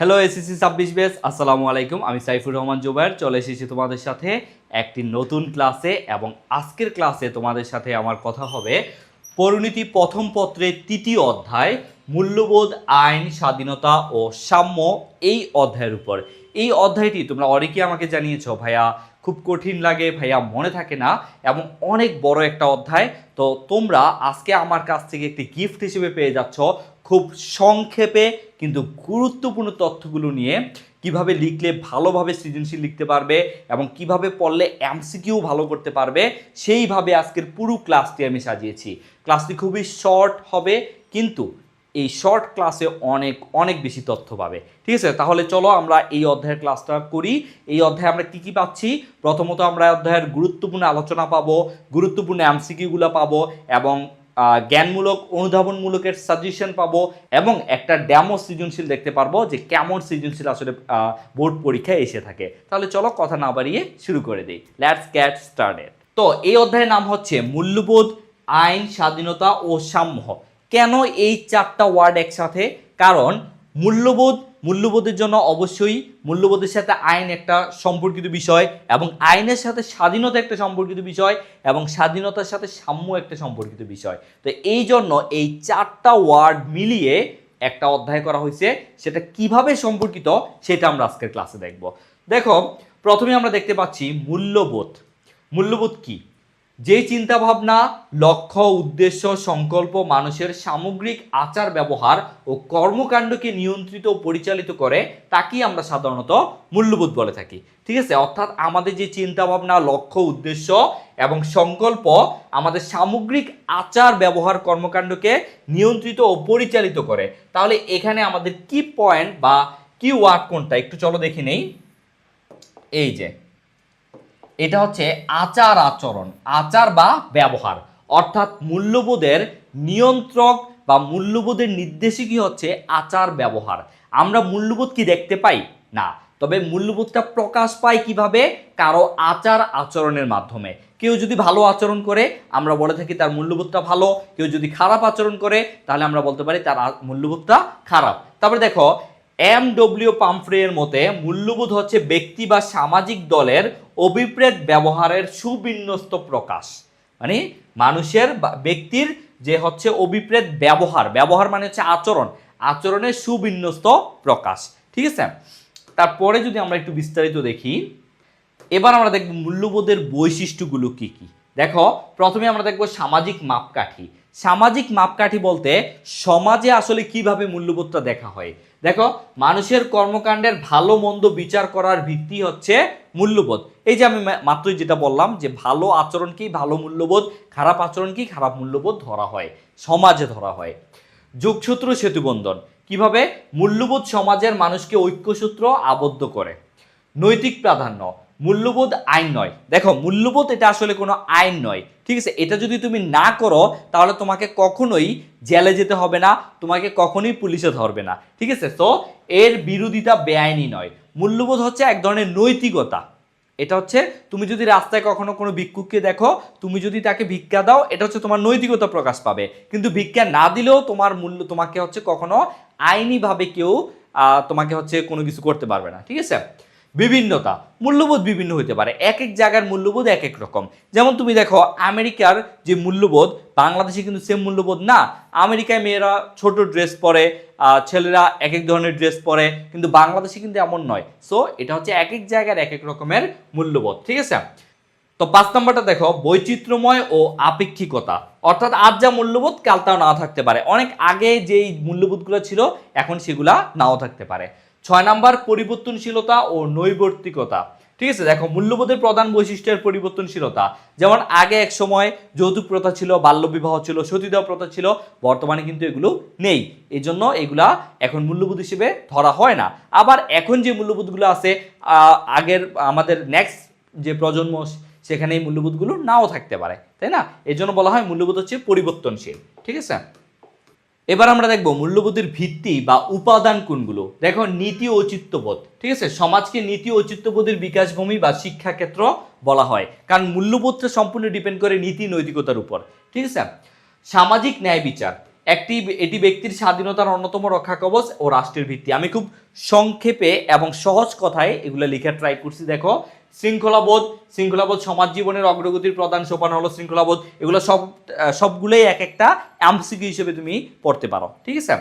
Hello SSC 26 batch, আসসালামু আলাইকুম। আমি সাইফুর রহমান জুবায়ের চলে এসেছি তোমাদের সাথে একটি নতুন ক্লাসে। এবং আজকের ক্লাসে তোমাদের সাথে আমার কথা হবে পরিণতি প্রথম পত্রের তৃতীয় অধ্যায় মূল্যবোধ, আইন, স্বাধীনতা ও সাম্য, এই অধ্যায়ের উপর। এই অধ্যায়টি তোমরা অনেকেই আমাকে জানিয়েছো ভাইয়া খুব কঠিন লাগে, ভাইয়া মনে থাকে না, এবং অনেক বড় একটা অধ্যায়। তো তোমরা আজকে আমার কাছ থেকে একটি গিফট হিসেবে পেয়ে যাচ্ছ খুব সংক্ষেপে কিন্তু গুরুত্বপূর্ণ তথ্যগুলো নিয়ে, কিভাবে লিখলে ভালোভাবে সৃজনশীল লিখতে পারবে এবং কিভাবে পড়লে এমসিকিউ ভালো করতে পারবে, সেইভাবে আজকের পুরো ক্লাসটি আমি সাজিয়েছি। ক্লাসটি খুবই শর্ট হবে, কিন্তু এই শর্ট ক্লাসে অনেক অনেক বেশি তথ্য পাবে। ঠিক আছে, তাহলে চলো আমরা এই অধ্যায়ের ক্লাসটা করি। এই অধ্যায়ে আমরা কী পাচ্ছি? প্রথমত আমরা অধ্যায়ের গুরুত্বপূর্ণ আলোচনা পাবো, গুরুত্বপূর্ণ এমসিকিউগুলো পাবো, এবং জ্ঞানমূলক অনুধাবনমূলকের সাজেশন পাবো, এবং একটা ডেমো সৃজনশীল দেখতে পারবো যে কেমন সৃজনশীল আসলে বোর্ড পরীক্ষায় এসে থাকে। তাহলে চলো কথা না বাড়িয়ে শুরু করে দিই। Let's get started. তো এই অধ্যায়ের নাম হচ্ছে মূল্যবোধ, আইন, স্বাধীনতা ও সাম্য। কেন এই চারটা ওয়ার্ড একসাথে? কারণ মূল্যবোধের জন্য অবশ্যই মূল্যবোধের সাথে আইন একটা সম্পর্কিত বিষয়, এবং আইনের সাথে স্বাধীনতা একটা সম্পর্কিত বিষয়, এবং স্বাধীনতার সাথে সাম্য একটা সম্পর্কিত বিষয়। তো এই জন্য এই চারটা ওয়ার্ড মিলিয়ে একটা অধ্যায় করা হয়েছে। সেটা কিভাবে সম্পর্কিত সেটা আমরা আজকের ক্লাসে দেখব। দেখো, প্রথমে আমরা দেখতে পাচ্ছি মূল্যবোধ। মূল্যবোধ কি? যে চিন্তাভাবনা, লক্ষ্য, উদ্দেশ্য, সংকল্প মানুষের সামগ্রিক আচার ব্যবহার ও কর্মকাণ্ডকে নিয়ন্ত্রিত ও পরিচালিত করে তাকেই আমরা সাধারণত মূল্যবোধ বলে থাকি। ঠিক আছে, অর্থাৎ আমাদের যে চিন্তাভাবনা, লক্ষ্য, উদ্দেশ্য এবং সংকল্প আমাদের সামগ্রিক আচার ব্যবহার কর্মকাণ্ডকে নিয়ন্ত্রিত ও পরিচালিত করে। তাহলে এখানে আমাদের কি পয়েন্ট বা কি ওয়ার্ড কোনটা একটু চলো দেখে নেই। এই যে এটা হচ্ছে আচার আচরণ, আচার বা ব্যবহার, অর্থাৎ মূল্যবোধের নিয়ন্ত্রক বা মূল্যবোধের নির্দেশকই হচ্ছে আচার ব্যবহার। আমরা মূল্যবোধ কি দেখতে পাই না, তবে মূল্যবোধটা প্রকাশ পায় কিভাবে? কারো আচার আচরণের মাধ্যমে। কেউ যদি ভালো আচরণ করে আমরা বলে থাকি তার মূল্যবোধটা ভালো, কেউ যদি খারাপ আচরণ করে তাহলে আমরা বলতে পারি তার মূল্যবোধটা খারাপ। তারপরে দেখো, এম.ডব্লিউ. পামফ্রের মতে মূল্যবোধ হচ্ছে ব্যক্তি বা সামাজিক দলের অভিপ্রেত ব্যবহারের সুবিন্যস্ত প্রকাশ। মানে মানুষের বা ব্যক্তির যে হচ্ছে অভিপ্রেত ব্যবহার, ব্যবহার মানে হচ্ছে আচরণ, আচরণের সুবিন্যস্ত প্রকাশ। ঠিক আছে, তারপরে যদি আমরা একটু বিস্তারিত দেখি, এবার আমরা দেখব মূল্যবোধের বৈশিষ্ট্যগুলো কি কি। দেখো, প্রথমে আমরা দেখব সামাজিক মাপকাঠি। সামাজিক মাপকাঠি বলতে সমাজে আসলে কিভাবে মূল্যবোধটা দেখা হয়। দেখো, মানুষের কর্মকাণ্ডের ভালো মন্দ বিচার করার ভিত্তি হচ্ছে মূল্যবোধ। এই যে আমি মাত্রই যেটা বললাম যে ভালো আচরণকেই ভালো মূল্যবোধ, খারাপ আচরণকেই খারাপ মূল্যবোধ ধরা হয়, সমাজে ধরা হয়। যোগসূত্র সেতুবন্ধন, কিভাবে মূল্যবোধ সমাজের মানুষকে ঐক্যসূত্র আবদ্ধ করে। নৈতিক প্রাধান্য, মূল্যবোধ আইন নয়। দেখো, মূল্যবোধ এটা আসলে কোনো আইন নয়। ঠিক আছে, এটা যদি তুমি না করো তাহলে তোমাকে কখনোই জেলে যেতে হবে না, তোমাকে কখনোই পুলিশে ধরবে না। ঠিক আছে, তো এর বিরোধিতা বেআইনি নয়। মূল্যবোধ হচ্ছে এক ধরনের নৈতিকতা। এটা হচ্ছে তুমি যদি রাস্তায় কখনো কোনো ভিক্ষুককে দেখো, তুমি যদি তাকে ভিক্ষা দাও, এটা হচ্ছে তোমার নৈতিকতা প্রকাশ পাবে। কিন্তু ভিক্ষা না দিলেও তোমার তোমাকে হচ্ছে কখনো আইনিভাবে কেউ তোমাকে হচ্ছে কোনো কিছু করতে পারবে না। ঠিক আছে, বিভিন্নতা, মূল্যবোধ বিভিন্ন হতে পারে, এক এক জায়গার মূল্যবোধ এক এক রকম। যেমন তুমি দেখো, আমেরিকার যে মূল্যবোধ বাংলাদেশে কিন্তু সেম মূল্যবোধ না। আমেরিকায় মেয়েরা ছোট ড্রেস পরে, ছেলেরা এক এক ধরনের ড্রেস পরে, কিন্তু বাংলাদেশে কিন্তু এমন নয়। সো এটা হচ্ছে এক এক জায়গার এক এক রকমের মূল্যবোধ। ঠিক আছে, তো 5 নম্বরটা দেখো, বৈচিত্র্যময় ও আপেক্ষিকতা, অর্থাৎ আজ যা মূল্যবোধ কাল তাও নাও থাকতে পারে। অনেক আগে যেই মূল্যবোধগুলো ছিল এখন সেগুলা নাও থাকতে পারে। 6 নম্বর, পরিবর্তনশীলতা ও নৈবর্তিকতা। ঠিক আছে, দেখো মূল্যবোধের প্রধান বৈশিষ্ট্যের পরিবর্তনশীলতা। যেমন আগে এক সময় যৌতুক প্রথা ছিল, বাল্যবিবাহ ছিল, সতীদাহ প্রথা ছিল, বর্তমানে কিন্তু এগুলো নেই। এই জন্য এগুলা এখন মূল্যবোধ হিসেবে ধরা হয় না। আবার এখন যে মূল্যবোধগুলো আছে আগের আমাদের নেক্সট যে প্রজন্ম সেখানে এই মূল্যবোধগুলো নাও থাকতে পারে, তাই না? এই জন্য বলা হয় মূল্যবোধ হচ্ছে পরিবর্তনশীল। ঠিক আছে, এবার আমরা দেখব মূল্যবোধের ভিত্তি বা উপাদান কোনগুলো। দেখো, নীতি ঔচিত্যবোধ। ঠিক আছে, সমাজকে নীতি ঔচিত্যবোধের বিকাশভূমি বা শিক্ষাক্ষেত্র বলা হয়, কারণ মূল্যবোধটা সম্পূর্ণ ডিপেন্ড করে নীতি নৈতিকতার উপর। ঠিক আছে, সামাজিক ন্যায় বিচার, এটি ব্যক্তির স্বাধীনতার অন্যতম রক্ষা কবচ ও রাষ্ট্রের ভিত্তি। আমি খুব সংক্ষেপে এবং সহজ কথায় এগুলো লিখে ট্রাই করছি। দেখো, শৃঙ্খলাবোধ সমাজ জীবনের অগ্রগতির প্রধান সোপান হলো শৃঙ্খলাবোধ। এগুলো সবগুলোই এক একটা এমসিকিউ হিসেবে তুমি পড়তে পারো, ঠিক আছে।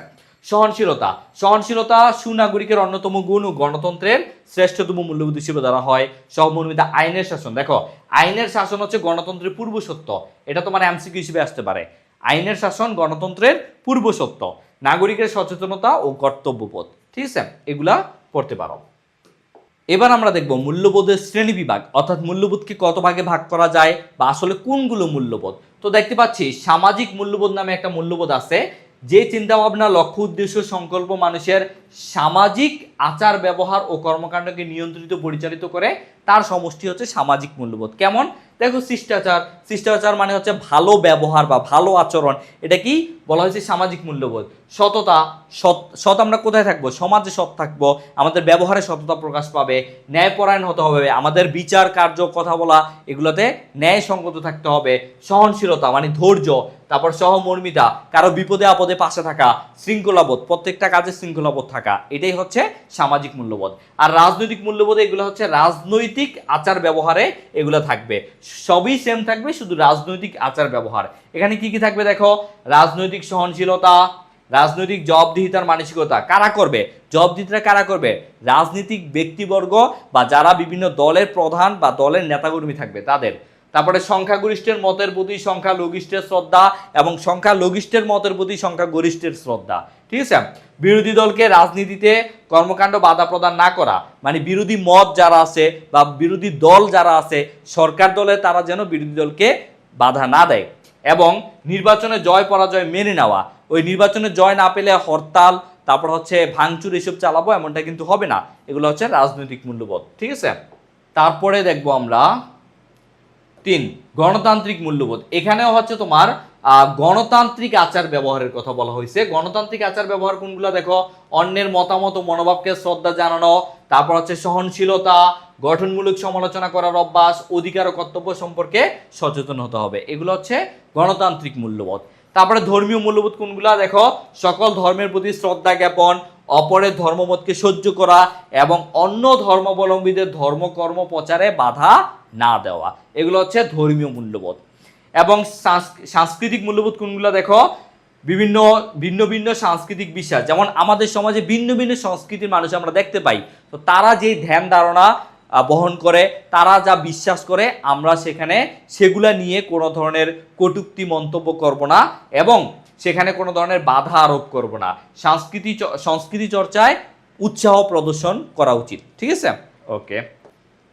সহনশীলতা সুনাগরিকের অন্যতম গুণ ও গণতন্ত্রের শ্রেষ্ঠতম মূল্যবোধ হিসেবে ধরা হয়। সহমর্মিতা আইনের শাসন। দেখো, আইনের শাসন হচ্ছে গণতন্ত্রের পূর্বশর্ত, এটা তোমার এমসিকিউ হিসেবে আসতে পারে। আইনের শাসন গণতন্ত্রের পূর্বশর্ত। নাগরিকের সচেতনতা ও কর্তব্যবোধ, ঠিক আছে, এগুলা পড়তে পারো। এবার আমরা দেখব মূল্যবোধের শ্রেণী বিভাগ, অর্থাৎ মূল্যবোধকে কত ভাগে ভাগ করা যায় বা আসলে কোনগুলো মূল্যবোধ। তো দেখতে পাচ্ছি সামাজিক মূল্যবোধ নামে একটা মূল্যবোধ আছে, যে চিন্তাভাবনা, লক্ষ্য, উদ্দেশ্য, সংকল্প মানুষের সামাজিক আচার ব্যবহার ও কর্মকাণ্ডকে নিয়ন্ত্রিত পরিচালিত করে, তার সমষ্টি হচ্ছে সামাজিক মূল্যবোধ। কেমন? দেখো, শিষ্টাচার মানে হচ্ছে ভালো ব্যবহার বা ভালো আচরণ, এটা কি বলা হয়েছে? সামাজিক মূল্যবোধ। সততা, সৎ আমরা কোথায় থাকবো? সমাজে সৎ থাকবো, আমাদের ব্যবহারে সততা প্রকাশ পাবে। ন্যায়পরায়ণ হতে হবে, আমাদের বিচার কার্য কথা বলা এগুলোতে ন্যায়সঙ্গত থাকতে হবে। সহনশীলতা মানে ধৈর্য, তারপর সহমর্মিতা, কারো বিপদে আপদে পাশে থাকা। শৃঙ্খলাবোধ, প্রত্যেকটা কাজে শৃঙ্খলাবোধ থাকা, এটাই হচ্ছে সামাজিক মূল্যবোধ। আর রাজনৈতিক মূল্যবোধ, এগুলো হচ্ছে রাজনৈতিক আচার ব্যবহারে এগুলো থাকবে, সবই সেম থাকবে, শুধু রাজনৈতিক আচার ব্যবহার। এখানে কি কি থাকবে দেখো, রাজনৈতিক সহনশীলতা, রাজনৈতিক জবাবদিহিতার মানসিকতা। কারা করবে জবাবদিহিতা? কারা করবে? রাজনৈতিক ব্যক্তিবর্গ বা যারা বিভিন্ন দলের প্রধান বা দলের নেতাকর্মী থাকবে তাদের। তারপরে সংখ্যাগরিষ্ঠের মতের প্রতি সংখ্যালঘিষ্ঠের শ্রদ্ধা এবং সংখ্যালঘিষ্ঠের মতের প্রতি সংখ্যাগরিষ্ঠের শ্রদ্ধা, ঠিক আছে। বিরোধী দলকে রাজনীতিতে কর্মকাণ্ড বাধা প্রদান না করা, মানে বিরোধী মত যারা আছে বা বিরোধী দল যারা আছে সরকার দলে, তারা যেন বিরোধী দলকে বাধা না দেয়। এবং নির্বাচনে জয় পরাজয় মেনে নেওয়া, ওই নির্বাচনে জয় না পেলে হরতাল, তারপর হচ্ছে ভাঙচুর এসব চালাবো, এমনটা কিন্তু হবে না। এগুলো হচ্ছে রাজনৈতিক মূল্যবোধ, ঠিক আছে। তারপরে দেখবো আমরা 3 গণতান্ত্রিক মূল্যবোধ। এখানেও হচ্ছে তোমার গণতান্ত্রিক আচার ব্যবহারের কথা বলা হয়েছে। গণতান্ত্রিক আচার ব্যবহার কোনগুলো দেখো, অন্যের মতামত ও মনোভাবকে শ্রদ্ধা জানানো, তারপর হচ্ছে সহনশীলতা, গঠনমূলক সমালোচনা করার অভ্যাস, অধিকার ও কর্তব্য সম্পর্কে সচেতন হতে হবে, এগুলো হচ্ছে গণতান্ত্রিক মূল্যবোধ। তারপরে ধর্মীয় মূল্যবোধ কোনগুলা দেখো, সকল ধর্মের প্রতি শ্রদ্ধা জ্ঞাপন, অপরের ধর্মমতকে সহ্য করা এবং অন্য ধর্মাবলম্বীদের ধর্মকর্ম প্রচারে বাধা না দেওয়া, এগুলো হচ্ছে ধর্মীয় মূল্যবোধ। এবং সাংস্কৃতিক মূল্যবোধ কোনগুলো দেখো, বিভিন্ন ভিন্ন ভিন্ন সাংস্কৃতিক বিশ্বাস, যেমন আমাদের সমাজে ভিন্ন ভিন্ন সংস্কৃতির মানুষ আমরা দেখতে পাই, তো তারা যেই ধ্যান ধারণা বহন করে, তারা যা বিশ্বাস করে, আমরা সেখানে সেগুলা নিয়ে কোনো ধরনের কটূক্তি মন্তব্য করব না এবং সেখানে কোনো ধরনের বাধা আরোপ করব না। সংস্কৃতি চর্চায় উৎসাহ প্রদর্শন করা উচিত, ঠিক আছে। ওকে,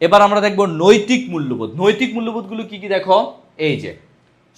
এবার আমরা দেখব নৈতিক মূল্যবোধ। নৈতিক মূল্যবোধগুলো কি কি দেখো, এই যে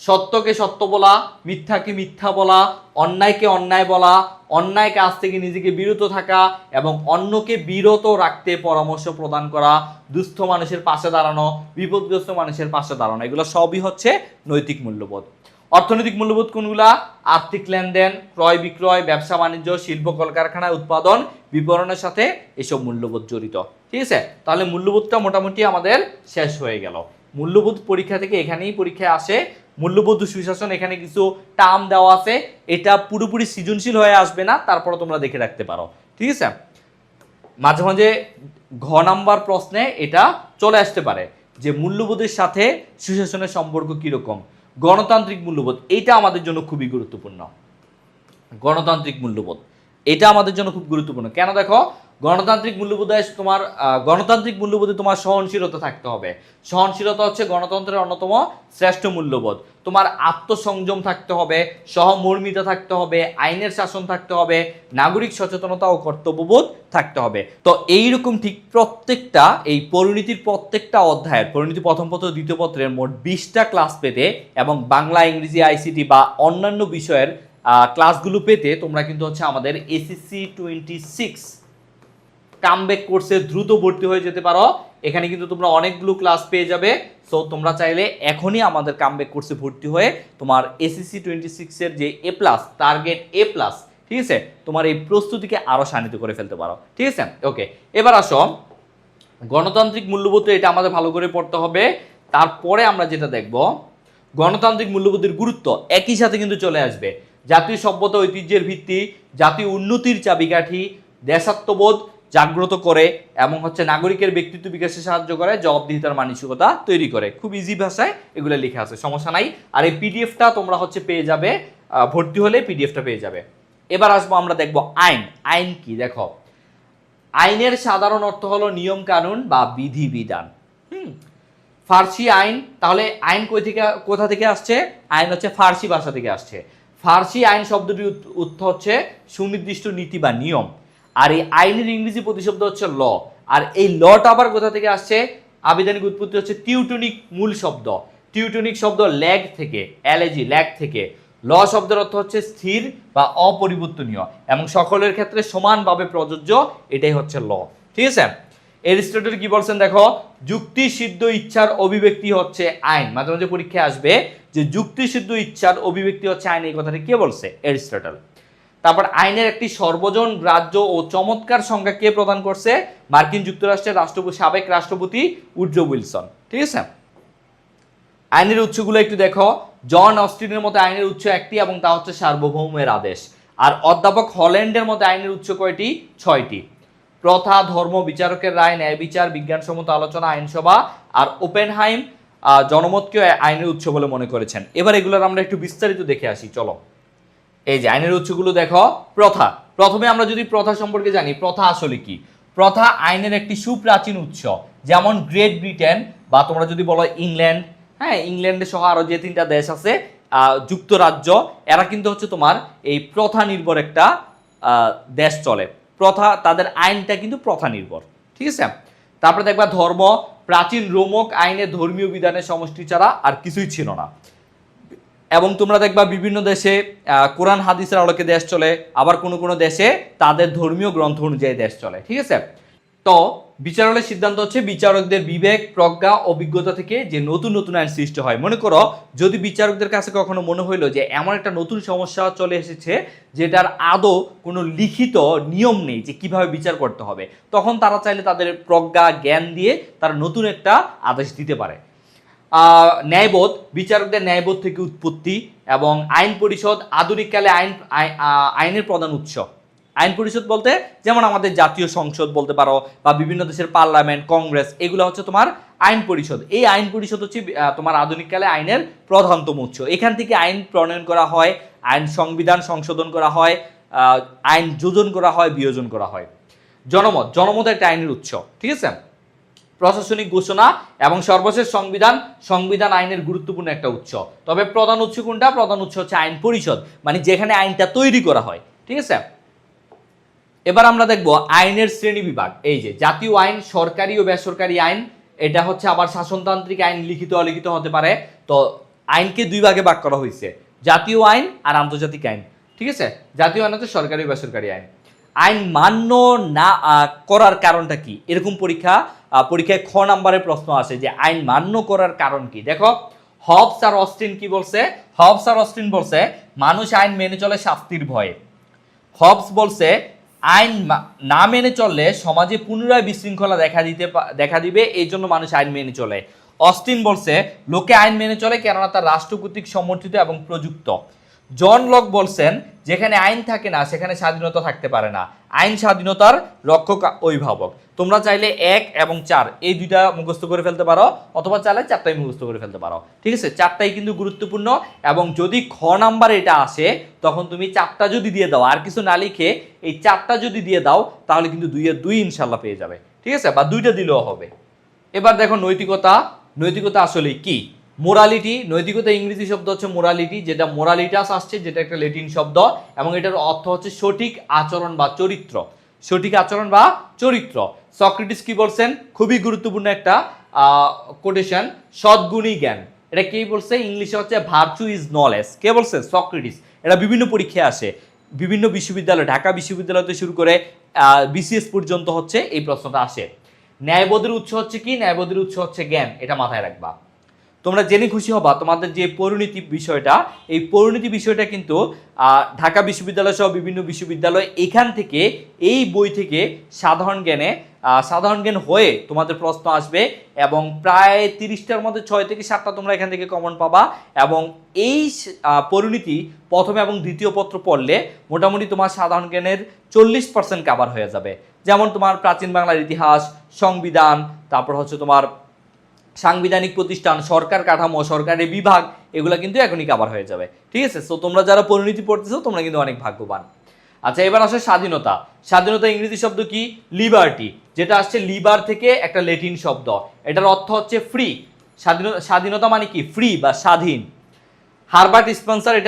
সত্যকে সত্য বলা, মিথ্যাকে মিথ্যা বলা, অন্যায়কে অন্যায় বলা, অন্যায় কাজ থেকে নিজেকে বিরত থাকা এবং অন্যকে বিরত রাখতে পরামর্শ প্রদান করা, দুস্থ মানুষের পাশে দাঁড়ানো, বিপদগ্রস্ত মানুষের পাশে দাঁড়ানো, এগুলো সবই হচ্ছে নৈতিক মূল্যবোধ। অর্থনৈতিক মূল্যবোধ কোনগুলা, আর্থিক লেনদেন, ক্রয় বিক্রয়, ব্যবসা বাণিজ্য, শিল্প কলকারখানায় উৎপাদন বিপণনের সাথে এসব মূল্যবোধ জড়িত, ঠিক আছে। তাহলে মূল্যবোধটা মোটামুটি আমাদের শেষ হয়ে গেল। মূল্যবোধ পরীক্ষা থেকে এখানেই পরীক্ষায় আসে। মূল্যবোধ সুশাসন, এখানে কিছু টার্ম দেওয়া আছে, এটা পুরোপুরি সৃজনশীল হয়ে আসবে না, তারপরে তোমরা দেখে রাখতে পারো, ঠিক আছে। মাঝে মাঝে ঘ নাম্বার প্রশ্নে এটা চলে আসতে পারে যে মূল্যবোধের সাথে সুশাসনের সম্পর্ক কিরকম। গণতান্ত্রিক মূল্যবোধ, এইটা আমাদের জন্য খুবই গুরুত্বপূর্ণ। গণতান্ত্রিক মূল্যবোধ এটা আমাদের জন্য খুব গুরুত্বপূর্ণ। কেন দেখো, গণতান্ত্রিক মূল্যবোধে তোমার সহনশীলতা থাকতে হবে। সহনশীলতা হচ্ছে গণতন্ত্রের অন্যতম শ্রেষ্ঠ মূল্যবোধ। তোমার আত্মসংযম থাকতে হবে, সহমর্মিতা থাকতে হবে, আইনের শাসন থাকতে হবে, নাগরিক সচেতনতা ও কর্তব্যবোধ থাকতে হবে। তো এইরকম ঠিক প্রত্যেকটা এই পরিণতির প্রত্যেকটা অধ্যায়ের, পরিণতি প্রথম পত্র দ্বিতীয় পত্রের মোট 20টা ক্লাস পেতে এবং বাংলা, ইংরেজি, আইসিটি বা অন্যান্য বিষয়ের ক্লাসগুলো পেতে তোমরা কিন্তু হচ্ছে আমাদের এসএসসি 26 কামব্যাক কোর্সে দ্রুত ভর্তি হয়ে যেতে পারো। এখানে কিন্তু তোমরা অনেকগুলো ক্লাস পেয়ে যাবে। সো তোমরা চাইলে এখনই আমাদের কামব্যাক কোর্সে ভর্তি হয়ে তোমার এসএসসি 26 এর যে A+ টার্গেট A+, ঠিক আছে, তোমার এই প্রস্তুতিকে আরো শানিত করে ফেলতে পারো, ঠিক আছে। ওকে, এবার আসো গণতান্ত্রিক মূল্যবোধ, এটা আমাদের ভালো করে পড়তে হবে। তারপরে আমরা যেটা দেখব, গণতান্ত্রিক মূল্যবোধের গুরুত্ব একই সাথে কিন্তু চলে আসবে। জাতীয় সভ্যতা ঐতিহ্যের ভিত্তি, জাতীয় উন্নতির চাবিকাঠি, দেশাত্মবোধ জাগ্রত করে এবং হচ্ছে নাগরিকের ব্যক্তিত্ব বিকাশে সাহায্য করে, জবাবদিহিতার মানসিকতা তৈরি করে। খুব ইজি ভাষায় এগুলো লেখা আছে, সমস্যা নাই। আর এই পিডিএফটা তোমরা হচ্ছে পেয়ে যাবে, ভর্তি হলে পিডিএফটা পেয়ে যাবে। এবার আসবো আমরা দেখবো আইন। আইন কি? দেখো, আইনের সাধারণ অর্থ হলো নিয়ম কানুন বা বিধিবিধান। ফার্সি আইন, তাহলে আইন কোথা থেকে আসছে? আইন হচ্ছে ফার্সি ভাষা থেকে আসছে। ফার্সি আইন শব্দটির অর্থ হচ্ছে সুনির্দিষ্ট নীতি বা নিয়ম। আর এই আইনের ইংরেজি প্রতিশব্দ হচ্ছে ল। আর এই লটা আবার কোথা থেকে আসছে? আবিধানিক উৎপত্তি হচ্ছে টিউটনিক মূল শব্দ। টিউটনিক শব্দ ল্যাগ থেকে, এলএজি ল্যাগ থেকে। ল শব্দের অর্থ হচ্ছে স্থির বা অপরিবর্তনীয় এবং সকলের ক্ষেত্রে সমানভাবে প্রযোজ্য, এটাই হচ্ছে ল। ঠিক আছে? এরিস্টটল কি বলছেন দেখো, যুক্তি সিদ্ধ ইচ্ছার অভিব্যক্তি হচ্ছে আইন। মাঝে মাঝে পরীক্ষায় আসবে যে যুক্তি সিদ্ধ ইচ্ছার অভিব্যক্তি হচ্ছে আইন, এই কথাটি কে বলছে? এরিস্টটল। তারপর আইনের একটি সর্বজন গ্রাহ্য ও চমৎকার সংজ্ঞা কে প্রদান করছে? মার্কিন যুক্তরাষ্ট্রের সাবেক রাষ্ট্রপতি উড্রো উইলসন। ঠিক আছে? আইনের উৎসগুলো একটু দেখো। জন অস্টিনের মতে আইনের উৎস একটি এবং তা হচ্ছে সার্বভৌমের আদেশ। আর অধ্যাপক হল্যান্ডের মতে আইনের উৎস কয়টি? 6টি। প্রথা, ধর্ম, বিচারকের রায়, ন্যায় বিচার, বিজ্ঞানসম্মত আলোচনা, আইনসভা আর ওপেনহাইম জনমতকে আইনের উৎস বলে মনে করেছেন। এবার এগুলোর আমরা একটু বিস্তারিত দেখে আসি, চলো। এই যে আইনের উৎসগুলো দেখো। প্রথা, প্রথমে আমরা যদি প্রথা সম্পর্কে জানি, প্রথা আসলে কি? প্রথা আইনের একটি সুপ্রাচীন উৎস। যেমন গ্রেট ব্রিটেন বা তোমরা যদি বলো ইংল্যান্ড, হ্যাঁ, ইংল্যান্ডের সহ আরো যে 3টা দেশ আছে, যুক্তরাজ্য, এরা কিন্তু হচ্ছে তোমার এই প্রথা নির্ভর একটা দেশ চলে। প্রথা, তাদের আইনটা কিন্তু প্রথা নির্ভর। ঠিক আছে? তারপরে দেখবা ধর্ম, প্রাচীন রোমক আইনে ধর্মীয় বিধানের সমষ্টি ছাড়া আর কিছুই ছিল না। এবং তোমরা দেখবা বিভিন্ন দেশে কোরআন হাদিসের আলোকে দেশ চলে, আবার কোনো কোনো দেশে তাদের ধর্মীয় গ্রন্থ অনুযায়ী দেশ চলে। ঠিক আছে? তো বিচারালয়ের সিদ্ধান্ত হচ্ছে বিচারকদের বিবেক, প্রজ্ঞা, অভিজ্ঞতা থেকে যে নতুন নতুন আইন সৃষ্টি হয়। মনে করো যদি বিচারকদের কাছে কখনো মনে হইলো যে এমন একটা নতুন সমস্যা চলে এসেছে যেটার আদৌ কোনো লিখিত নিয়ম নেই যে কিভাবে বিচার করতে হবে, তখন তারা চাইলে তাদের প্রজ্ঞা জ্ঞান দিয়ে তারা নতুন একটা আদেশ দিতে পারে। ন্যায়বোধ, বিচারকদের ন্যায়বোধ থেকে উৎপত্তি। এবং আইন পরিষদ, আধুনিককালে আইনের প্রধান উৎস। আইন পরিষদ বলতে যেমন আমাদের জাতীয় সংসদ বলতে পারো, বা বিভিন্ন দেশের পার্লামেন্ট, কংগ্রেস, এগুলো হচ্ছে তোমার আইন পরিষদ। এই আইন পরিষদ হচ্ছে তোমার আধুনিককালে আইনের প্রধানতম উৎস। এখান থেকে আইন প্রণয়ন করা হয়, আইন সংবিধান সংশোধন করা হয়, আইন যোজন করা হয়, বিয়োজন করা হয়। জনমত, জনমত একটা আইনের উৎস। ঠিক আছে? প্রশাসনিক ঘোষণা এবং সর্বশেষ সংবিধান, সংবিধান আইনের গুরুত্বপূর্ণ একটা উৎস। তবে প্রধান উৎস কোনটা? প্রধান উৎস হচ্ছে আইন পরিষদ, মানে যেখানে আইনটা তৈরি করা হয়। ঠিক আছে? এবার আমরা দেখব আইনের শ্রেণী বিভাগ। এই যে জাতীয় আইন, সরকারি ও বেসরকারি আইন, এটা হচ্ছে আবার শাসনতান্ত্রিক আইন, লিখিত অলিখিত হতে পারে। তো আইনকে 2 ভাগে ভাগ করা হয়েছে, জাতীয় আইন আর আন্তর্জাতিক আইন। ঠিক আছে? জাতীয় আইন হচ্ছে সরকারি ও বেসরকারি আইন। আইন মান্য না করার কারণটা কি? এরকম পরীক্ষায় খ নাম্বারের প্রশ্ন আসে যে আইন মান্য করার কারণ কি। দেখো, হবস আর অস্টিন কি বলছে? হবস আর অস্টিন বলছে মানুষ আইন মেনে চলে শাস্তির ভয়ে। হবস বলছে আইন না মেনে চললে সমাজে পুনরায় বিশৃঙ্খলা দেখা দিবে, এই জন্য মানুষ আইন মেনে চলে। অস্টিন বলছে লোকে আইন মেনে চলে কেননা তার রাষ্ট্র কর্তৃক সমর্থিত এবং প্রযুক্ত। জন লক বলছেন যেখানে আইন থাকে না সেখানে স্বাধীনতা থাকতে পারে না, আইন স্বাধীনতার রক্ষক অভিভাবক। তোমরা চাইলে 1 এবং 4 এই 2টা মুখস্থ করে ফেলতে পারো, অথবা চাইলে 4টাই মুখস্থ করে ফেলতে পারো। ঠিক আছে? 4টাই কিন্তু গুরুত্বপূর্ণ। এবং যদি খ নাম্বার এটা আসে তখন তুমি 4টা যদি দিয়ে দাও, আর কিছু না লিখে এই 4টা যদি দিয়ে দাও, তাহলে কিন্তু 2 এর 2 ইনশাল্লাহ পেয়ে যাবে। ঠিক আছে? বা 2টা দিলেও হবে। এবার দেখো নৈতিকতা। নৈতিকতা আসলে কি? মোরালিটি, নৈতিকতা ইংরেজি শব্দ হচ্ছে মোরালিটি, যেটা মোরালিটাস আসছে, যেটা একটা ল্যাটিন শব্দ, এবং এটার অর্থ হচ্ছে সঠিক আচরণ বা চরিত্র। সঠিক আচরণ বা চরিত্র। সক্রেটিস কি বলছেন? খুবই গুরুত্বপূর্ণ একটা কোটেশন, সদ্গুণী জ্ঞান। এটা কে বলছে? ইংলিশে হচ্ছে ভার্চু ইজ নলেজ। কে বলছে? সক্রেটিস। এটা বিভিন্ন পরীক্ষায় আসে, বিভিন্ন বিশ্ববিদ্যালয়, ঢাকা বিশ্ববিদ্যালয় থেকে শুরু করে বিসিএস পর্যন্ত হচ্ছে এই প্রশ্নটা আসে। ন্যায়বোধের উৎস হচ্ছে কি? ন্যায়বোধের উৎস হচ্ছে জ্ঞান, এটা মাথায় রাখবা। তোমরা জেনে খুশি হবা তোমাদের যে পরিণতি বিষয়টা, এই পরিণতি বিষয়টা কিন্তু ঢাকা বিশ্ববিদ্যালয় সহ বিভিন্ন বিশ্ববিদ্যালয় এখান থেকে এই বই থেকে সাধারণ জ্ঞান হয়ে তোমাদের প্রশ্ন আসবে এবং প্রায় 30টার মধ্যে 6 থেকে 7টা তোমরা এখান থেকে কমন পাবা। এবং এই পরিণতি প্রথম এবং দ্বিতীয় পত্র পড়লে মোটামুটি তোমার সাধারণ জ্ঞানের 40% কাভার হয়ে যাবে। যেমন তোমার প্রাচীন বাংলার ইতিহাস, সংবিধান, তারপর হচ্ছে তোমার সাংবিধানিক প্রতিষ্ঠান, সরকার কাঠামো, সরকারি বিভাগ, এগুলো কিন্তু এখনই কাভার হয়ে যাবে। ঠিক আছে, সো তোমরা যারা পরিণতি পড়তেছো তোমরা কিন্তু অনেক ভাগ্যবান। আচ্ছা, এবার আসে স্বাধীনতা। স্বাধীনতা ইংরেজি শব্দ কি? লিবার্টি, যেটা আসছে লিবার থেকে একটা ল্যাটিন শব্দ, এটার অর্থ হচ্ছে ফ্রি। স্বাধীনতা মানে কি? ফ্রি বা স্বাধীন। হারবার্ট স্পেন্সার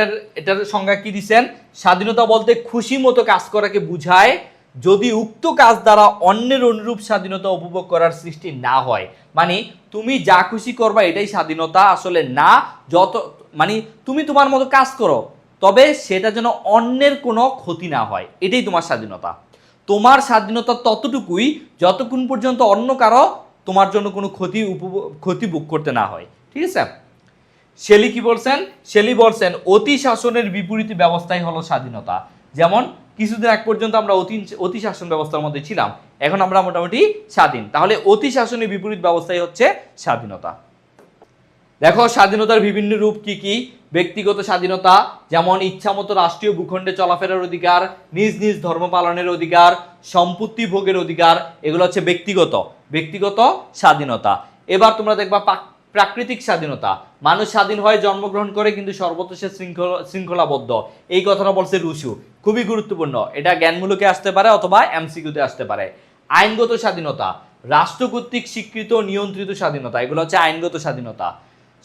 এটার সংজ্ঞা কি দিচ্ছেন? স্বাধীনতা বলতে খুশি মতো কাজ করাকে বুঝায় যদি উক্ত কাজ দ্বারা অন্যের অনুরূপ স্বাধীনতা উপভোগ করার সৃষ্টি না হয়। মানে তুমি যা খুশি করবা এটাই স্বাধীনতা আসলে না, মানে তুমি তোমার মতো কাজ করো, তবে সেটা যেন অন্যের কোনো ক্ষতি না হয়, এটাই তোমার স্বাধীনতা। তোমার স্বাধীনতা ততটুকুই যতক্ষণ পর্যন্ত অন্য কারো তোমার জন্য কোনো ক্ষতি ভোগ করতে না হয়। ঠিক আছে, শেলি কি বলছেন? শেলি বলছেন অতি শাসনের বিপরীত ব্যবস্থাই হলো স্বাধীনতা। যেমন কিছুদিন আগ পর্যন্ত আমরা অতি শাসন ব্যবস্থার মধ্যে ছিলাম, এখন আমরা মোটামুটি স্বাধীন, তাহলে অতি শাসনের বিপরীত ব্যবস্থাই হচ্ছে স্বাধীনতা। দেখো স্বাধীনতার বিভিন্ন রূপ কি কি? ব্যক্তিগত স্বাধীনতা, যেমন ইচ্ছামতো রাষ্ট্রীয় ভূখণ্ডে চলাফেরার অধিকার, নিজ নিজ ধর্ম পালনের অধিকার, সম্পত্তি ভোগের অধিকার, এগুলো হচ্ছে ব্যক্তিগত স্বাধীনতা। এবার তোমরা দেখবা প্রাকৃতিক স্বাধীনতা, মানুষ স্বাধীন হয়ে জন্মগ্রহণ করে কিন্তু সর্বত্র সে শৃঙ্খলাবদ্ধ, এই কথাটা বলছে রুশু, খুবই গুরুত্বপূর্ণ, এটা জ্ঞানমূলকে আসতে পারে অথবা এমসিকিউতে আসতে পারে। আইনগত স্বাধীনতা, রাষ্ট্র কর্তৃক স্বীকৃত নিয়ন্ত্রিত স্বাধীনতা, এগুলো হচ্ছে আইনগত স্বাধীনতা।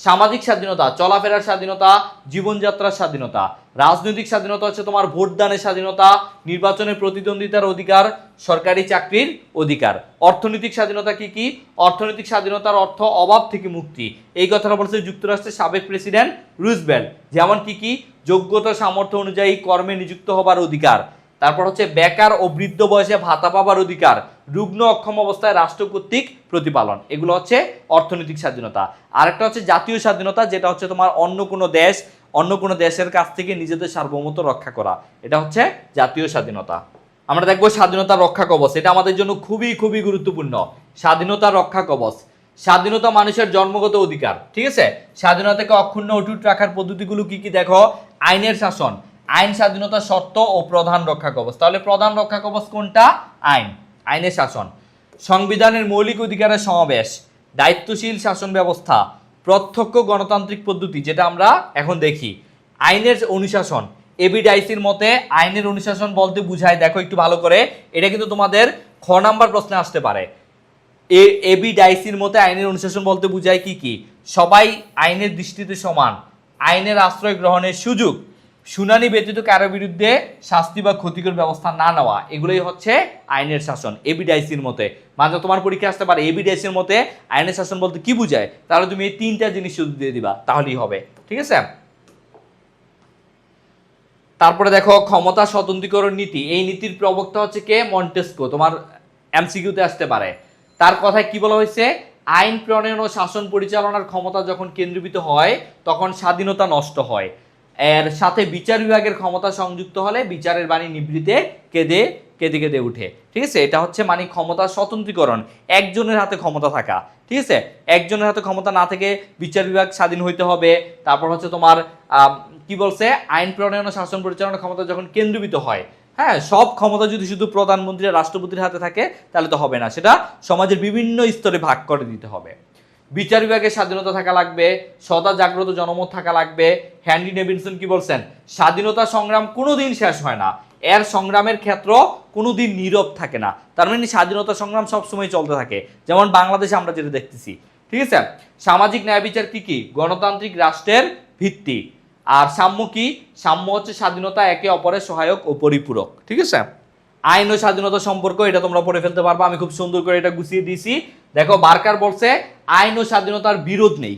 সামাজিক স্বাধীনতা, চলাফেরার স্বাধীনতা, জীবনযাত্রার স্বাধীনতা। রাজনৈতিক স্বাধীনতা হচ্ছে তোমার ভোটদানের স্বাধীনতা, নির্বাচনে প্রতিদ্বন্দ্বিতার অধিকার, সরকারি চাকরির অধিকার। অর্থনৈতিক স্বাধীনতা কি কি? অর্থনৈতিক স্বাধীনতার অর্থ অভাব থেকে মুক্তি, এই কথাটা বলছে যুক্তরাষ্ট্রের সাবেক প্রেসিডেন্ট রুজভেল্ট। যেমন কি কি? যোগ্যতা সামর্থ্য অনুযায়ী কর্মে নিযুক্ত হবার অধিকার, তারপর হচ্ছে বেকার ও বৃদ্ধ বয়সে ভাতা পাবার অধিকার, রুগ্ন অক্ষম অবস্থায় রাষ্ট্র কর্তৃক প্রতিপালন, এগুলো হচ্ছে অর্থনৈতিক স্বাধীনতা। আরেকটা হচ্ছে জাতীয় স্বাধীনতা, যেটা হচ্ছে তোমার অন্য কোনো দেশের কাছ থেকে নিজেদের সার্বভৌমত্ব রক্ষা করা, এটা হচ্ছে জাতীয় স্বাধীনতা। আমরা দেখবো স্বাধীনতা রক্ষা কবচ, এটা আমাদের জন্য খুবই খুবই গুরুত্বপূর্ণ। স্বাধীনতা রক্ষা কবচ, স্বাধীনতা মানুষের জন্মগত অধিকার। ঠিক আছে, স্বাধীনতাকে অক্ষুণ্ণ অটুট রাখার পদ্ধতিগুলো কি কি? দেখো, আইনের শাসন, আইন স্বাধীনতা শর্ত ও প্রধান রক্ষা কবচ। তাহলে প্রধান রক্ষা কবচ কোনটা? আইনের শাসন। সংবিধানের মৌলিক অধিকারের সমাবেশ, দায়িত্বশীল শাসন ব্যবস্থা, প্রত্যক্ষ গণতান্ত্রিক পদ্ধতি, যেটা আমরা এখন দেখি। আইনের অনুশাসন, এবি ডাইসির মতে আইনের অনুশাসন বলতে বুঝায়, দেখো একটু ভালো করে, এটা কিন্তু তোমাদের খ নাম্বার প্রশ্নে আসতে পারে। এবি ডাইসির মতে আইনের অনুশাসন বলতে বুঝায় কি কি? সবাই আইনের দৃষ্টিতে সমান, আইনের আশ্রয় গ্রহণের সুযোগ, শুনানি ব্যতীত কারো বিরুদ্ধে শাস্তি বা ক্ষতিকর ব্যবস্থা না নেওয়া, এগুলোই হচ্ছে আইনের শাসন এবিডাইসির মতে। মাঝে তোমার পরীক্ষা আসতে পারে এবিডাইসির মতে আইনের শাসন বলতে কি বুঝায়, তাহলে তুমি এই 3টা জিনিস শুধু দিয়ে দিবা, তাহলেই হবে। ঠিক আছে, তারপরে দেখো ক্ষমতা স্বতন্ত্রীকরণ নীতি, এই নীতির প্রবক্তা হচ্ছে কে? মন্টেস্কো, তোমার এমসিকিউতে আসতে পারে। তার কথায় কি বলা হয়েছে? আইন প্রণয়ন ও শাসন পরিচালনার ক্ষমতা যখন কেন্দ্রীভূত হয় তখন স্বাধীনতা নষ্ট হয়, এর সাথে বিচার বিভাগের ক্ষমতা সংযুক্ত হলে বিচারের বাণী নিবৃতে কেঁদে কেঁদে কেঁদে উঠে। ঠিক আছে, এটা হচ্ছে মানে ক্ষমতা স্বতন্ত্রীকরণ, একজনের হাতে ক্ষমতা থাকা। ঠিক আছে, একজনের হাতে ক্ষমতা না থেকে বিচার বিভাগ স্বাধীন হইতে হবে। তারপর হচ্ছে তোমার কি বলছে? আইন প্রণয়ন ও শাসন পরিচালনার ক্ষমতা যখন কেন্দ্রীভূত হয়, হ্যাঁ, সব ক্ষমতা যদি শুধু প্রধানমন্ত্রী রাষ্ট্রপতির হাতে থাকে তাহলে তো হবে না, সেটা সমাজের বিভিন্ন স্তরে ভাগ করে দিতে হবে। বিচার বিভাগের স্বাধীনতা থাকা লাগবে, সদা জাগ্রত জনমত থাকা লাগবে। হ্যানরি ডেভিডসন কি বলছেন? স্বাধীনতা সংগ্রাম কোনোদিন শেষ হয় না, এর সংগ্রামের ক্ষেত্র কোনোদিন নীরব থাকে না। তার মানে স্বাধীনতা সংগ্রাম সবসময় চলতে থাকে, যেমন বাংলাদেশে আমরা যেটা দেখতেছি। ঠিক আছে, সামাজিক ন্যায় বিচার কি কি? গণতান্ত্রিক রাষ্ট্রের ভিত্তি। আর সাম্য কি? সাম্য হচ্ছে স্বাধীনতা একে অপরের সহায়ক ও পরিপূরক। ঠিক আছে, আইন ও স্বাধীনতা সম্পর্ক, এটা তোমরা পড়ে ফেলতে পারবা, আমি খুব সুন্দর করে এটা গুছিয়ে দিয়েছি। দেখো, বার্কার বলছে আইন ও স্বাধীনতার বিরোধ নেই,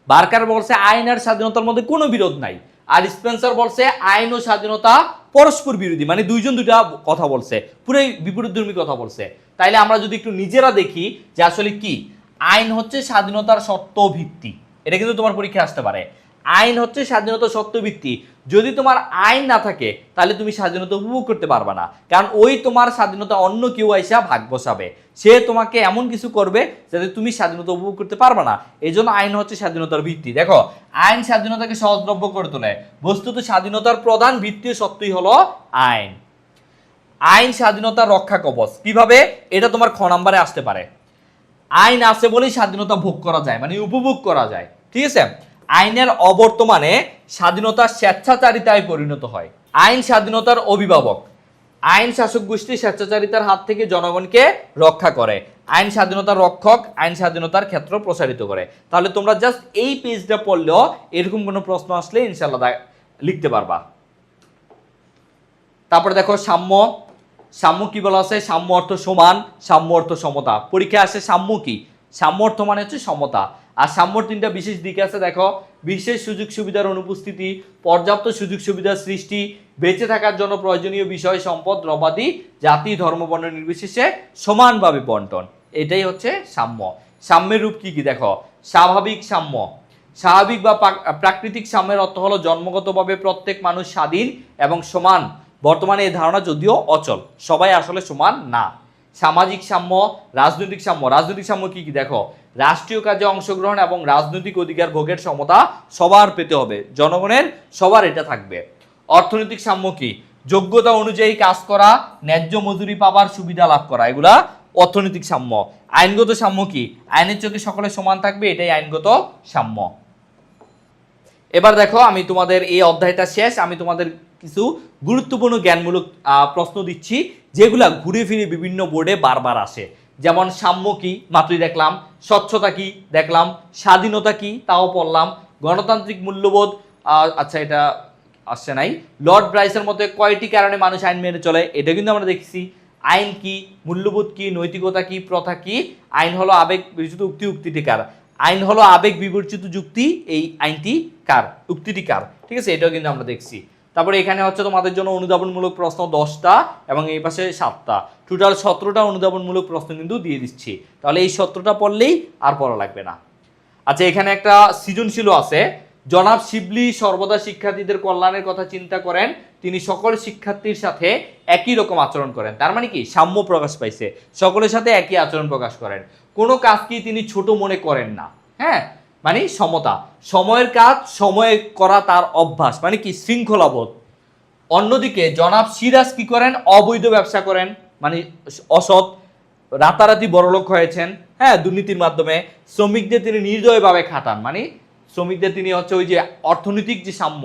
বার্কার বলছে আইন আর স্বাধীনতার মধ্যে কোনো বিরোধ নাই। আর স্পেন্সার বলছে আইন ও স্বাধীনতা পরস্পর বিরোধী, মানে দুইজন দুইটা কথা বলছে, পুরো বিপরীতধর্মী কথা বলছে। তাইলে আমরা যদি একটু নিজেরা দেখি যে আসলে কি, আইন হচ্ছে স্বাধীনতার শর্ত ভিত্তি, এটা কিন্তু তোমার পরীক্ষা আসতে পারে। আইন হচ্ছে স্বাধীনতা সত্যভিত্তি। যদি তোমার আইন না থাকে তাহলে তুমি স্বাধীনতা উপভোগ করতে পারবে না, কারণ ওই তোমার স্বাধীনতা অন্য কেউ আইসা ভাগ বসাবে, সে তোমাকে এমন কিছু করবে যাতে তুমি স্বাধীনতা উপভোগ করতে পারবে না। এই জন্য আইন হচ্ছে স্বাধীনতার ভিত্তি। দেখো, আইন স্বাধীনতাকে সহজলভ্য করে তোলে। বস্তুত স্বাধীনতার প্রধান ভিত্তি সত্যই হলো আইন। আইন স্বাধীনতার রক্ষা কবচ। কিভাবে? এটা তোমার খ নাম্বারে আসতে পারে। আইন আছে বলেই স্বাধীনতা ভোগ করা যায়, মানে উপভোগ করা যায়। ঠিক আছে, আইনের অবর্তমানে স্বাধীনতা স্বেচ্ছাচারিতায় পরিণত হয়। আইন স্বাধীনতার অভিভাবক। আইন শাসক গোষ্ঠী স্বেচ্ছাচারিতার হাত থেকে জনগণকে রক্ষা করে। আইন স্বাধীনতার রক্ষক, আইন স্বাধীনতার ক্ষেত্র প্রসারিত করে। তাহলে তোমরা জাস্ট এই পেজটা পড়লেও এরকম কোনো প্রশ্ন আসলে ইনশাল্লাহ লিখতে পারবা। তারপরে দেখো সাম্য। সাম্য কি বলা আছে? সাম্য অর্থ সমান, সাম্য অর্থ সমতা। পরীক্ষায় আসে সাম্য কি? সাম্য অর্থ মানে হচ্ছে সমতা। আর সাম্যর তিনটা বিশেষ দিক আছে, দেখো। বিশেষ সুযোগ সুবিধার অনুপস্থিতি, পর্যাপ্ত সুযোগ সুবিধার সৃষ্টি, বেঁচে থাকার জন্য প্রয়োজনীয় বিষয় সম্পদ দ্রব্যাদি জাতি ধর্ম বর্ণ নির্বিশেষে সমানভাবে বন্টন। এটাই হচ্ছে সাম্য। সাম্যের রূপ কি কি? দেখো, স্বাভাবিক সাম্য। স্বাভাবিক বা প্রাকৃতিক সাম্যের অর্থ হলো জন্মগতভাবে প্রত্যেক মানুষ স্বাধীন এবং সমান। বর্তমানে এই ধারণা যদিও অচল, সবাই আসলে সমান না। সামাজিক সাম্য। রাজনৈতিক সাম্য। রাজনৈতিক সাম্য কি কি? দেখো, রাষ্ট্রীয় কাজে অংশগ্রহণ এবং রাজনৈতিক অধিকার ভোগের সমতা সবার পেতে হবে, জনগণের সবার এটা থাকবে। অর্থনৈতিক সাম্য কি? যোগ্যতা অনুযায়ী কাজ করা, ন্যায্য মজুরি পাবার সুবিধা লাভ করা, এগুলা অর্থনৈতিক সাম্য। আইনগত সাম্য কি? আইনের চোখে সকলে সমান থাকবে, এটাই আইনগত সাম্য। এবার দেখো, আমি তোমাদের এই অধ্যায়টা শেষ, আমি তোমাদের কিছু গুরুত্বপূর্ণ জ্ঞানমূলক প্রশ্ন দিচ্ছি, যেগুলা ঘুরে ফিরে বিভিন্ন বোর্ডে বারবার আসে। যেমন সাম্য কি? মাত্রই দেখলাম। স্বচ্ছতা কি? দেখলাম। স্বাধীনতা কি? তাও পড়লাম। গণতান্ত্রিক মূল্যবোধ, আচ্ছা এটা আসছে নাই। লর্ড ব্রাইসের মতে কয়টি কারণে মানুষ আইন মেনে চলে, এটা কিন্তু আমরা দেখছি। আইন কি? মূল্যবোধ কি? নৈতিকতা কি? প্রথা কি? আইন হলো আবেগ বিরচিত উক্তি, উক্তিটি কার? আইন হলো আবেগ বিবর্জিত যুক্তি, এই আইনটি কার? উক্তিটি কার? ঠিক আছে, এটাও কিন্তু আমরা দেখছি। তারপরে এখানে হচ্ছে তোমাদের জন্য অনুধাবনমূলক প্রশ্ন 10টা এবং এই পাশে 7টা, টোটাল 17টা অনুধাবনমূলক প্রশ্ন কিন্তু দিয়ে দিচ্ছি। তাহলে এই 17টা পড়লেই আর পড়া লাগবে না। আচ্ছা, এখানে একটা সৃজনশীল আছে। জনাব শিবলি সর্বদা শিক্ষার্থীদের কল্যাণের কথা চিন্তা করেন, তিনি সকল শিক্ষার্থীর সাথে একই রকম আচরণ করেন। তার মানে কি? সাম্য প্রকাশ পাইছে, সকলের সাথে একই আচরণ প্রকাশ করেন, কোনো কাজকেই তিনি ছোট মনে করেন না। হ্যাঁ, মানে সমতা। সময়ের কাজ সময়ে করা তার অভ্যাস, মানে কি? শৃঙ্খলাবোধ। অন্যদিকে জনাব সিরাজ কি করেন? অবৈধ ব্যবসা করেন, মানে অসৎ। রাতারাতি বড়লোক হয়েছেন, হ্যাঁ, দুর্নীতির মাধ্যমে। শ্রমিকদের তিনি নির্দয়ভাবে খাটান, মানে শ্রমিকদের তিনি হচ্ছে ওই যে অর্থনৈতিক যে সাম্য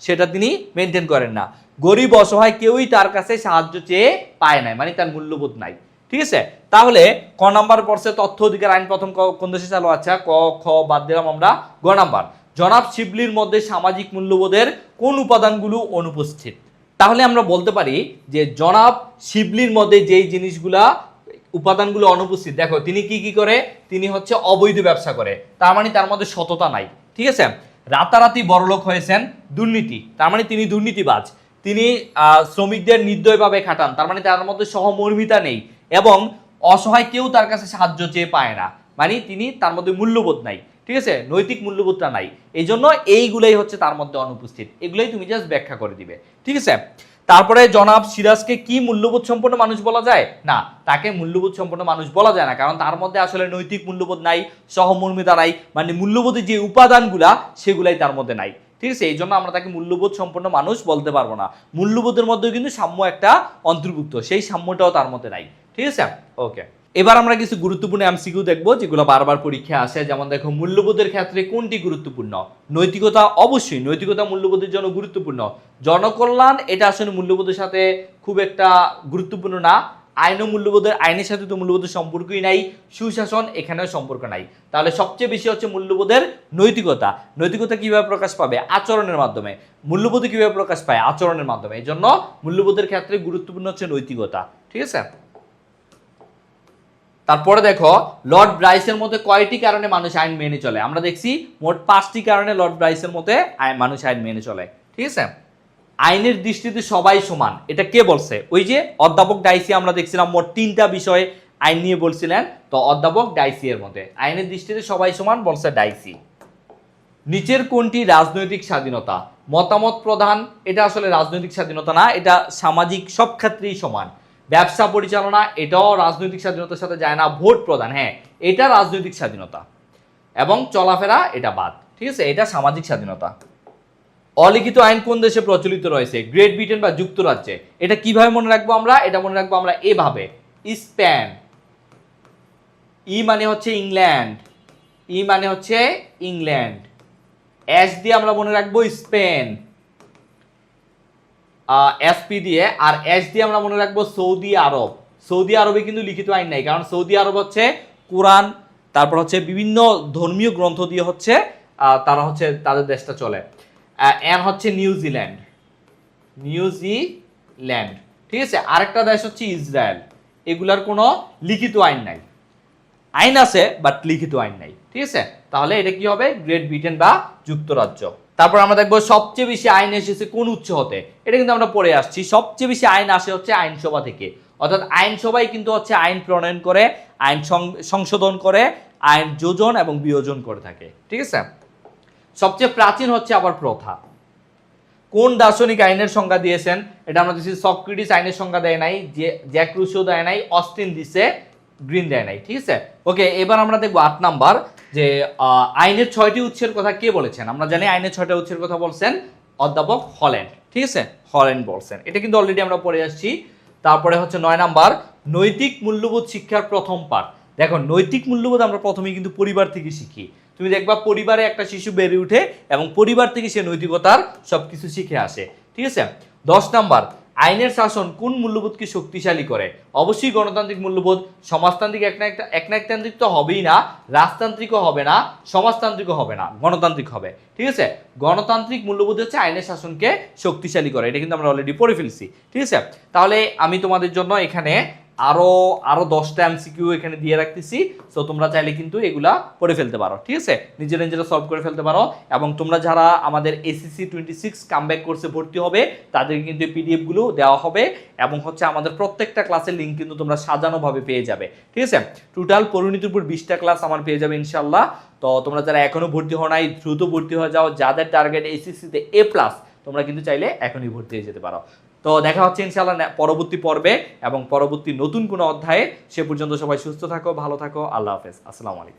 সেটা তিনি মেনটেন করেন না। গরিব অসহায় কেউই তার কাছে সাহায্য চেয়ে পায় নাই, মানে তার মূল্যবোধ নাই। ঠিক আছে, তাহলে ক নাম্বার পড়ছে তথ্য অধিকার আইন প্রথম কোন দেশে চালু? আচ্ছা, ক খ বাদ দিলাম আমরা। গ নাম্বার, জনাব শিবলির মধ্যে সামাজিক মূল্যবোধের কোন উপাদানগুলো অনুপস্থিত? তাহলে আমরা বলতে পারি যে জনাব শিবলির মধ্যে যেই জিনিসগুলা উপাদানগুলো অনুপস্থিত, দেখো তিনি কি কি করে? তিনি হচ্ছে অবৈধ ব্যবসা করে, তার মানে তার মধ্যে সততা নাই। ঠিক আছে, রাতারাতি বড়লোক হয়েছেন, দুর্নীতি, তার মানে তিনি দুর্নীতিবাজ। তিনি শ্রমিকদের নির্দয়ভাবে খাটান, তার মানে তার মধ্যে সহমর্মিতা নেই, এবং অসহায় কেউ তার কাছে সাহায্য চেয়ে পায় না, মানে তিনি তার মধ্যে মূল্যবোধ নাই। ঠিক আছে, নৈতিক মূল্যবোধটা নাই, এই জন্য এইগুলাই হচ্ছে তার মধ্যে অনুপস্থিত। এগুলোই তুমি জাস্ট ব্যাখ্যা করে দিবে। ঠিক আছে, তারপরে জনাব সিরাজকে কি মূল্যবোধ সম্পন্ন মানুষ বলা যায়? না, তাকে মূল্যবোধ সম্পন্ন মানুষ বলা যায় না, কারণ তার মধ্যে আসলে নৈতিক মূল্যবোধ নাই, সহমর্মিতা নাই, মানে মূল্যবোধের যে উপাদানগুলা সেগুলাই তার মধ্যে নাই। ঠিক আছে, এই জন্য আমরা তাকে মূল্যবোধ সম্পন্ন মানুষ বলতে পারবো না। মূল্যবোধের মধ্যেও কিন্তু সাম্য একটা অন্তর্ভুক্ত, সেই সাম্যটাও তার মধ্যে নাই। ঠিক আছে, ওকে। এবার আমরা কিছু গুরুত্বপূর্ণ এমসিকিউ দেখবো যেগুলো বারবার পরীক্ষায় আসে। যেমন দেখো, মূল্যবোধের ক্ষেত্রে কোনটি গুরুত্বপূর্ণ? নৈতিকতা, অবশ্যই নৈতিকতা মূল্যবোধের জন্য গুরুত্বপূর্ণ। জনকল্যাণ, এটা আসলে মূল্যবোধের সাথে খুব একটা গুরুত্বপূর্ণ না। আইন ও মূল্যবোধের, আইনের সাথে তো মূল্যবোধের সম্পর্কই নাই। সুশাসন, এখানেও সম্পর্ক নাই। তাহলে সবচেয়ে বেশি হচ্ছে মূল্যবোধের নৈতিকতা। নৈতিকতা কিভাবে প্রকাশ পাবে? আচরণের মাধ্যমে। মূল্যবোধ কিভাবে প্রকাশ পায়? আচরণের মাধ্যমে। এই জন্য মূল্যবোধের ক্ষেত্রে গুরুত্বপূর্ণ হচ্ছে নৈতিকতা। ঠিক আছে, তারপরে দেখো, লর্ড ব্রাইসের মতে কয়টি কারণে মানুষ আইন মেনে চলে? আমরা দেখছি মোট 5টি কারণে লর্ড ব্রাইসের মতে মানুষ আইন মেনে চলে। ঠিক আছে, আইনের দৃষ্টিতে সবাই সমান, এটা কে বলছে? ওই যে অধ্যাপক ডাইসি, আমরা দেখছিলাম মোট 3টা বিষয়ে আইন নিয়ে বলছিলেন, তো অধ্যাপক ডাইসি এর মতে আইনের দৃষ্টিতে সবাই সমান বলছে ডাইসি। নিচের কোনটি রাজনৈতিক স্বাধীনতা? মতামত প্রদান, এটা আসলে রাজনৈতিক স্বাধীনতা না, এটা সামাজিক সব ক্ষেত্রেই সমান। ব্যবসা পরিচালনা, এটাও রাজনৈতিক স্বাধীনতার সাথে যায় না। ভোট প্রদান, হ্যাঁ এটা রাজনৈতিক স্বাধীনতা। এবং চলাফেরা এটা বাদ, ঠিক আছে, এটা সামাজিক স্বাধীনতা। অলিখিত আইন কোন দেশে প্রচলিত রয়েছে? গ্রেট ব্রিটেন বা যুক্তরাজ্যে। এটা কিভাবে মনে রাখবো আমরা? এটা মনে রাখবো আমরা এভাবে, স্পেন, ই মানে হচ্ছে ইংল্যান্ড, ই মানে হচ্ছে ইংল্যান্ড, এস দিয়ে আমরা মনে রাখবো স্পেন, এসপি দিয়ে, আর এস দিয়ে আমরা মনে রাখবো সৌদি আরব। সৌদি আরবে কিন্তু লিখিত আইন নাই, কারণ সৌদি আরব হচ্ছে কোরআন, তারপর হচ্ছে বিভিন্ন ধর্মীয় গ্রন্থ দিয়ে হচ্ছে তারা হচ্ছে তাদের দেশটা চলে। এন হচ্ছে নিউজিল্যান্ড, নিউজিল্যান্ড, ঠিক আছে। আরেকটা দেশ হচ্ছে ইসরায়েল। এগুলার কোনো লিখিত আইন নাই, আইন আছে বাট লিখিত আইন নাই, ঠিক আছে। তাহলে এটা কি হবে? গ্রেট ব্রিটেন বা যুক্তরাজ্য। তারপর আমরা দেখবো সবচেয়ে বেশি আইন এসেছে কোন উৎস হতে। এটা কিন্তু আমরা পড়ে আসছি, সবচেয়ে বেশি আইন আসে হচ্ছে আইনসভা থেকে। অর্থাৎ আইনসভাই কিন্তু হচ্ছে আইন প্রণয়ন করে, আইন সংশোধন করে, আইন যোজন এবং বিয়োজন করে থাকে, ঠিক আছে। সবচেয়ে প্রাচীন হচ্ছে আবার প্রথা। কোন দার্শনিক আইনের সংজ্ঞা দিয়েছেন? এটা আমরা দিচ্ছি সক্রেটিস আইনের সংজ্ঞা দেয় নাই, জ্যাক রুসো দেয় নাই, অস্টিন দিছে, গ্রিন দেয় নাই, ঠিক আছে। ওকে, এবার আমরা দেখবো 8 নাম্বার, যে আইনের 6টি উৎসের কথা কে বলেছেন? আমরা জানি আইনের 6টা উৎসের কথা বলছেন অধ্যাপক হল্যান্ড, ঠিক আছে, হল্যান্ড বলছেন। এটা কিন্তু অলরেডি আমরা পড়ে আসছি। তারপরে হচ্ছে 9 নাম্বার, নৈতিক মূল্যবোধ শিক্ষার প্রথম পাঠ। দেখো, নৈতিক মূল্যবোধ আমরা প্রথমেই কিন্তু পরিবার থেকে শিখি। তুমি দেখবা পরিবারে একটা শিশু বেড়ে উঠে এবং পরিবার থেকে সে নৈতিকতার সবকিছু শিখে আসে, ঠিক আছে। 10 নাম্বার, আইনের শাসন কোন মূল্যবোধকে শক্তিশালী করে? অবশ্যই গণতান্ত্রিক মূল্যবোধ। সমাজতান্ত্রিক একনায়কতান্ত্রিক তো হবেই না, রাজতান্ত্রিকও হবে না, সমাজতান্ত্রিকও হবে না, গণতান্ত্রিক হবে, ঠিক আছে। গণতান্ত্রিক মূল্যবোধ হচ্ছে আইনের শাসনকে শক্তিশালী করে, এটা কিন্তু আমরা অলরেডি পড়ে ফেলছি, ঠিক আছে। তাহলে আমি তোমাদের জন্য এখানে আরো 10টা এমসিকিউ এখানে দিয়ে রাখতেছি, সো তোমরা চাইলে কিন্তু এগুলা পড়ে ফেলতে পারো, ঠিক আছে, নিজেরা নিজেরা সলভ করে ফেলতে পারো। এবং তোমরা যারা আমাদের এসএসসি 26 কামব্যাক কোর্সে ভর্তি হবে তাদেরকে কিন্তু পিডিএফ গুলো দেওয়া হবে, এবং হচ্ছে আমাদের প্রত্যেকটা ক্লাসের লিঙ্ক কিন্তু তোমরা সাজানোভাবে পেয়ে যাবে, ঠিক আছে। টোটাল পরিণতির উপর 20টা ক্লাস আমার পেয়ে যাবে ইনশাল্লাহ। তো তোমরা যারা এখনো ভর্তি হও নাই দ্রুত ভর্তি হয়ে যাও, যাদের টার্গেট এসএসসিতে A+, তোমরা কিন্তু চাইলে এখনই ভর্তি হয়ে যেতে পারো। তো দেখা হচ্ছে ইনশাআল্লাহ পরবর্তী পর্বে এবং পরবর্তী নতুন কোনো অধ্যায়ে। সে পর্যন্ত সবাই সুস্থ থাকো, ভালো থাকো, আল্লাহ হাফেজ, আসসালামু আলাইকুম।